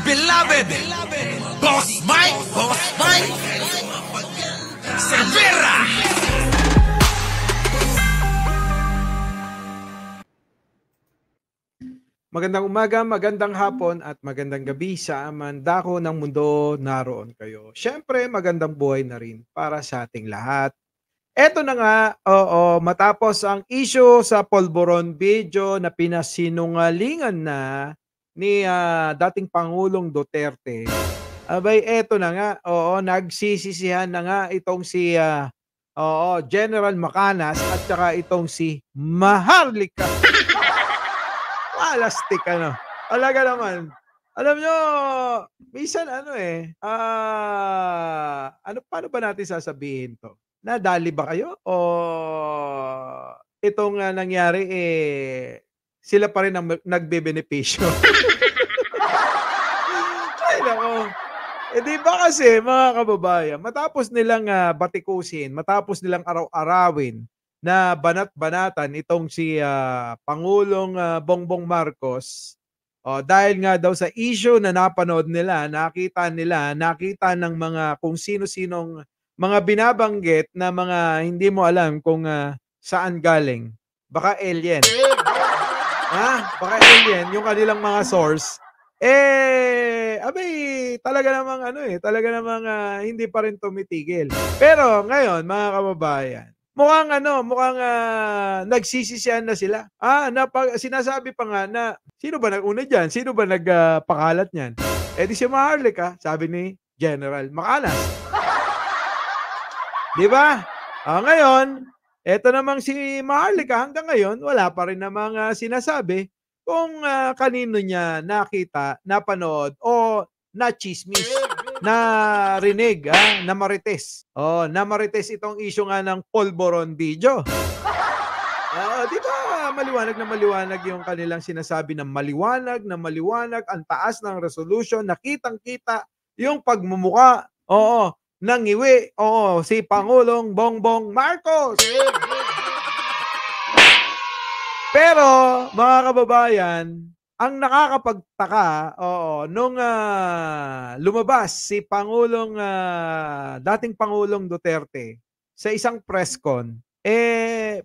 beloved Boss Mike Cervera. Magandang umaga, magandang hapon at magandang gabi sa mandako ng mundo naroon kayo. Siyempre, magandang buhay na rin para sa ating lahat. Eto na nga, matapos ang issue sa Polvoron video na pinasinungalingan na ni dating Pangulong Duterte, abay eto na nga, nagsisisihan na nga itong si General Macanas at saka itong si Maharlika. Plastic ano. Talaga naman. Alam nyo, minsan paano ba natin sasabihin 'to? Nadali ba kayo o itong nangyari sila pa rin ang nagbebenepisyo? Ay naku. Eh, 'di ba kasi mga kababayan, matapos nilang batikusin, matapos nilang araw-arawin na banat-banatan itong si Pangulong Bongbong Marcos, dahil nga daw sa issue na napanood nila, nakita ng mga kung sino-sinong mga binabanggit na mga hindi mo alam kung saan galing. Baka alien. Baka alien yung kanilang mga source. Abay, talaga namang hindi pa rin tumitigil. Pero ngayon, mga kababayan, mukhang nagsisisihan na sila. Sinasabi pa nga na, sino ba nag-una dyan? Sino ba nagpakalat niyan? Di si Maharlika, sabi ni General Macanas. Di ba? Ngayon, eto namang si Maharlika hanggang ngayon, wala pa rin namang sinasabi kung kanino niya nakita, napanood o nachismis, narinig, namarites. Namarites itong issue nga ng Polvoron video. Di ba maliwanag yung kanilang sinasabi na maliwanag, ang taas ng resolution, nakitang-kita yung pagmumuka, ng iwi, si Pangulong Bongbong Marcos. Pero, mga kababayan, ang nakakapagtaka, nung lumabas si dating Pangulong Duterte sa isang press con,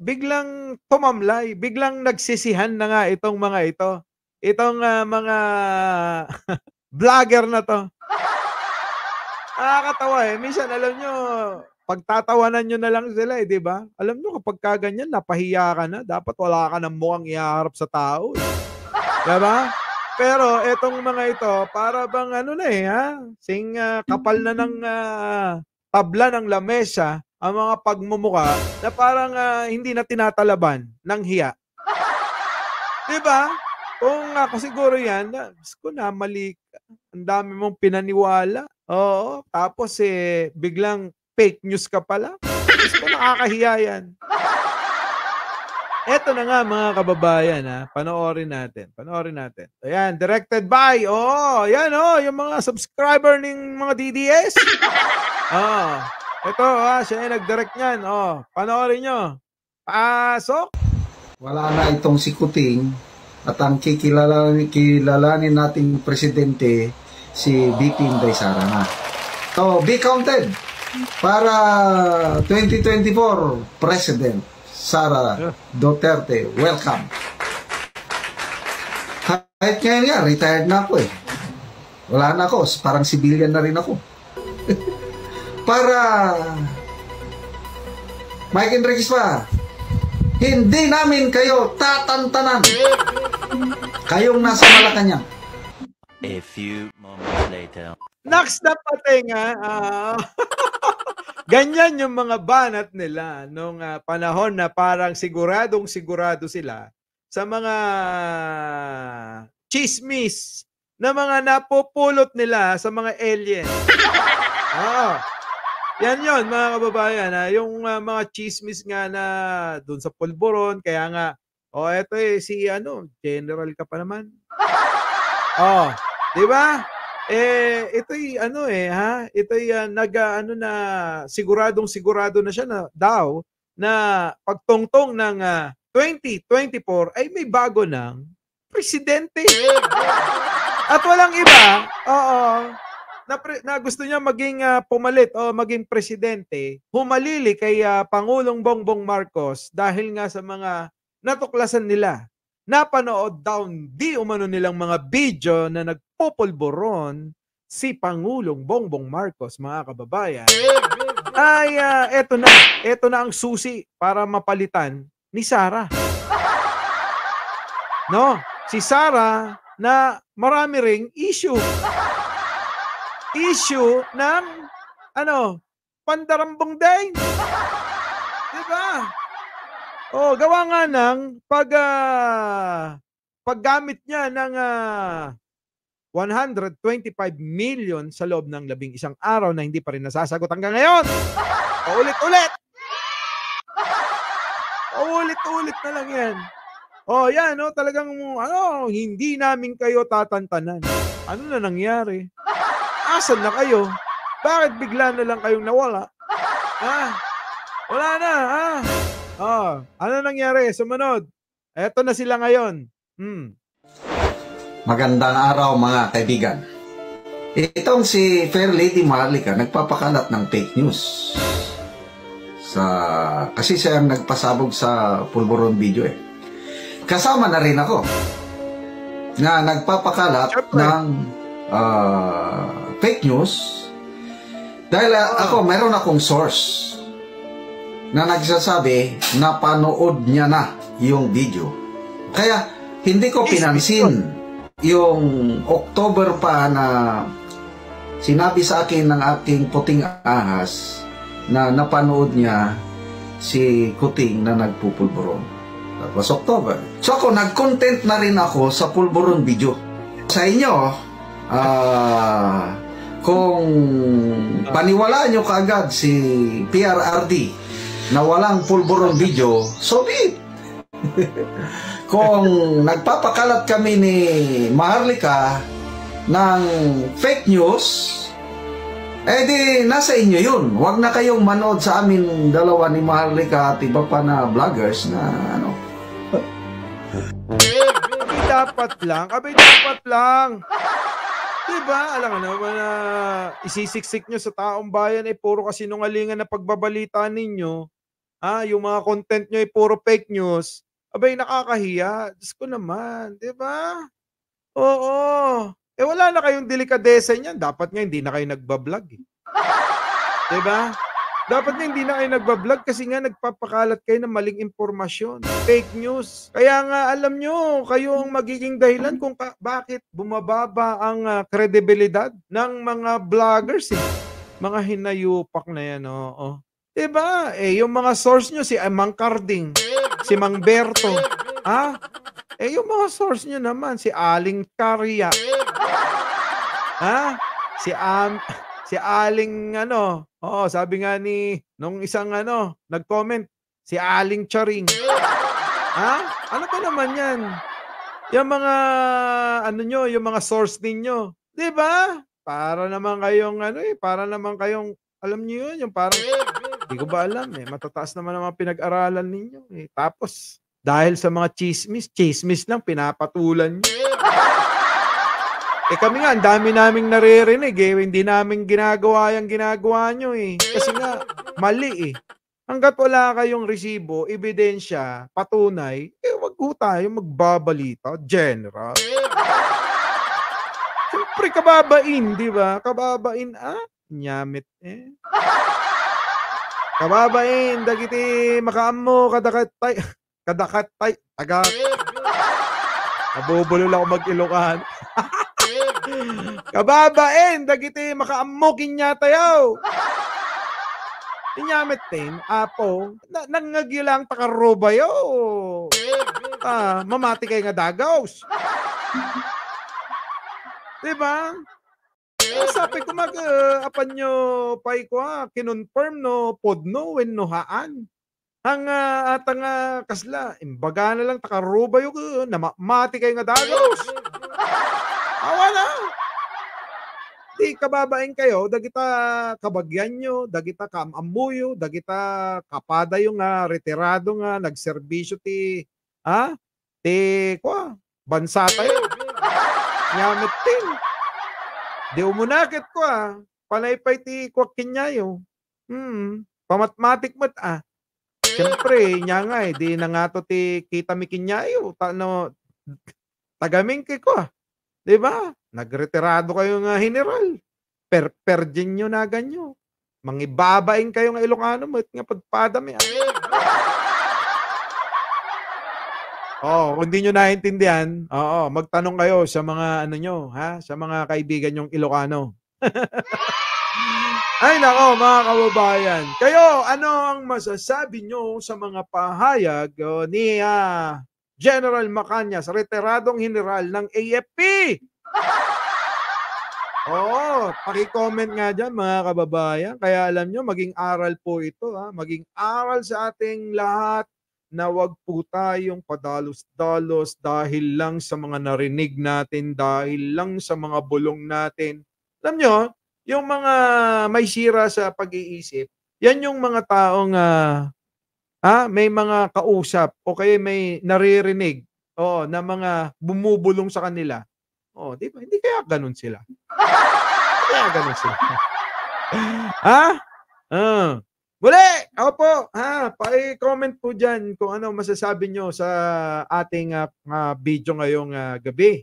biglang tumamlay, biglang nagsisihan na nga itong mga ito. Itong mga vlogger na to. Nakakatawa minsan alam nyo, pagtatawanan nyo na lang sila di ba? Alam nyo kapag ganyan, napahiya ka na. Dapat wala ka ng mukhang iharap sa tao. Diba? Pero etong mga ito, para bang kapal na ng tabla ng lamesa ang mga pagmumuka na parang hindi na tinatalaban ng hiya. Diba? Kung ako siguro yan, mali ka. Ang dami mong pinaniwala. Tapos biglang fake news ka pala. Nakakahiya yan. Eto na nga mga kababayan, panoorin natin. Ayan, directed by, yung mga subscriber ng mga DDS. Ito, siya yung nag-direct niyan. Panoorin nyo. Pasok! Wala na itong si Kuting at ang kilalanin nating presidente, si VP Inday Sara na. So, be counted para 2024 President Sara Duterte. Welcome. Kahit ngayon nga, retired na ako Wala na ako, parang civilian na rin ako. Para Mike Enriquez pa, hindi namin kayo tatantanan. Kayong nasa Malacanang. A few moments later. Next na patinga. Ganyan yung mga banat nila nung panahon na parang siguradong sigurado sila sa mga chismis na mga napupulot nila sa mga alien. Yan yon mga kababayan. Yung mga chismis nga na dun sa Polvoron, kaya nga, eto si general ka pa naman. Di ba? Ito'y na siguradong sigurado na siya na daw na pagtungtong ng 2024 ay may bago ng presidente. At walang iba Oo. Na gusto niya maging pumalit o maging presidente, humalili kay Pangulong Bongbong Marcos dahil nga sa mga natuklasan nila. Napanood down di umano nilang mga video na nagpupulburon si Pangulong Bongbong Marcos, mga kababayan. Ay, eto na ang susi para mapalitan ni Sara. No, si Sara na marami ring issue ng pandarambong din. 'Di ba? Oh, gawa nga ng paggamit niya ng 125 million sa loob ng 11 araw na hindi pa rin nasasagot hanggang ngayon. Paulit-ulit. Paulit-ulit na lang 'yan. Oh, 'yan, no, talagang hindi namin kayo tatantanan. Ano na nangyari? Asan na kayo? Bakit bigla na lang kayong nawala? Wala na, ano nangyari? Sumunod. Eto na sila ngayon. Magandang araw mga kaibigan. Itong si Fair Lady Maharlika nagpapakalat ng fake news. Kasi siya ang nagpasabog sa pulburon video eh. Kasama na rin ako na nagpapakalat ng fake news dahil meron akong source na nagsasabi na panood niya na yung video. Kaya hindi ko pinansin yung October pa na sinabi sa akin ng aking puting ahas na napanood niya si Kuting na nagpupulburon. That was October. So ako, nag-content na rin ako sa pulburon video. Sa inyo, kung paniwalaan nyo kaagad si PRRD na walang pulburon video, so be it. Kung nagpapakalat kami ni Maharlika ng fake news, di nasa inyo yun. Huwag na kayong manood sa amin dalawa ni Maharlika at iba pa na vloggers na dapat lang. Diba? Alam mo naman na isisiksik nyo sa taong bayan puro kasinungalingan na pagbabalita ninyo. Yung mga content nyo puro fake news. Abay, nakakahiya. Diyos ko naman. Diba? Oo. Wala na kayong delikadesa niyan. Dapat nga hindi na kayo nagbablog. Diba? Dapat nga hindi na kayo nagbablog kasi nga nagpapakalat kayo ng maling impormasyon. Fake news. Kaya nga alam nyo, kayo ang magiging dahilan kung bakit bumababa ang kredibilidad ng mga vloggers. Mga hinayupak na yan. Diba? Yung mga source nyo, si Mang Carding, si Mang Berto. Yung mga source nyo naman, si Aling Karya. Si Aling sabi nga nung isang nag-comment, si Aling Charing. Ano ba naman yan? Yung mga yung mga source ninyo, 'di ba? Para naman kayong alam niyo yun, yung parang hindi ko ba alam matataas naman ang mga pinag-aralan ninyo Tapos dahil sa mga chismis lang pinapatulan niyo. Kami nga, ang dami naming naririnig hindi namin ginagawa yung ginagawa nyo Kasi nga, mali Hanggat wala kayong resibo, ebidensya, patunay, wag ho tayo magbabalita, general. Siyempre, kababain, di ba? Kababain, nyamit Kababain, dagiti makaammo, kadakatay, nabubulol ako mag-Ilocan. Kababain, dagiti makaammokin niya tayo. Inyamit din, apo, nangagilang takarubayo. Mamati kayo nga dagaws. Diba? Sabi ko apan nyo pay ko kinonfirm no podno when no haan. Atang kasla, imbaga na lang takarubayo ko, namati kayo nga dagaws. Wala. Di kababain kayo, dagita kabagyan nyo, dagita kamamuyo, dagita kapada yung retirado nga, nagserbisyo bansa tayo. Nyamit din. Di umunakit ko Panaypay ti kwak kinyayo. Pamatmatik mat Siyempre, nya nga di na nga to ti kita mi kinyayo. Tagaming ko Di ba? Nagretirado kayo nga general. Perjin nyo na ganyo. Mangibabaing kayo nga Ilocano mo. Nga pagpadami. Kung hindi nyo naintindihan, magtanong kayo sa mga sa mga kaibigan nyong Ilocano. Ay nako mga kababayan. Kayo, ano ang masasabi nyo sa mga pahayag ni General Macañas, retiradong general ng AFP? Paki-comment nga dyan mga kababayan. Kaya alam nyo, maging aral po ito. Maging aral sa ating lahat na wag po tayong padalos-dalos dahil lang sa mga narinig natin, dahil lang sa mga bulong natin. Alam nyo, yung mga may sira sa pag-iisip, yan yung mga taong may mga kausap o kaya may naririnig na mga bumubulong sa kanila. Di ba? Hindi kaya ganun sila. Kaya ganun sila. Muli, ako po, pa-comment po dyan kung ano masasabi nyo sa ating video ngayong gabi.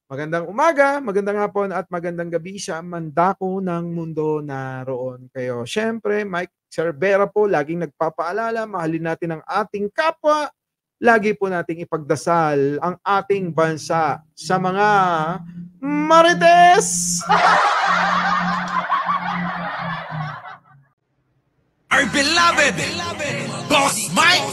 Magandang umaga, magandang hapon at magandang gabi sa mandako ng mundo naroon kayo. Siyempre, Mike Cervera po, laging nagpapaalala, mahalin natin ang ating kapwa. Lagi po nating ipagdasal ang ating bansa sa mga marites! Our beloved Boss Mike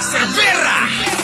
Cervera!